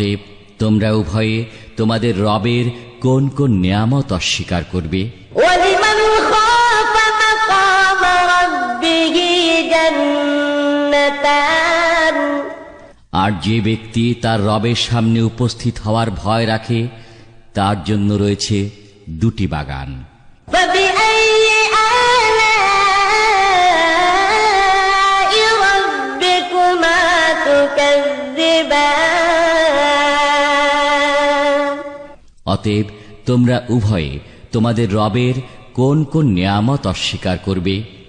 অতএব তোমরা উভয়ে তোমাদের রবের কোন কোন নিয়ামত অস্বীকার করবে? وَلِمَنْ خَافَ مَقَامَ رَبِّهِ جَنَّتَانِ আর যে ব্যক্তি তার রবের সামনে উপস্থিত হওয়ার ভয় রাখে তার জন্য রয়েছে দুটি বাগান। فَبِأَيِّ آلَاءِ رَبِّكُمَا تُكَذِّبَانِ অতএব তোমরা উভয়ে তোমাদের রবের কোন কোন নিয়ামত অস্বীকার করবে?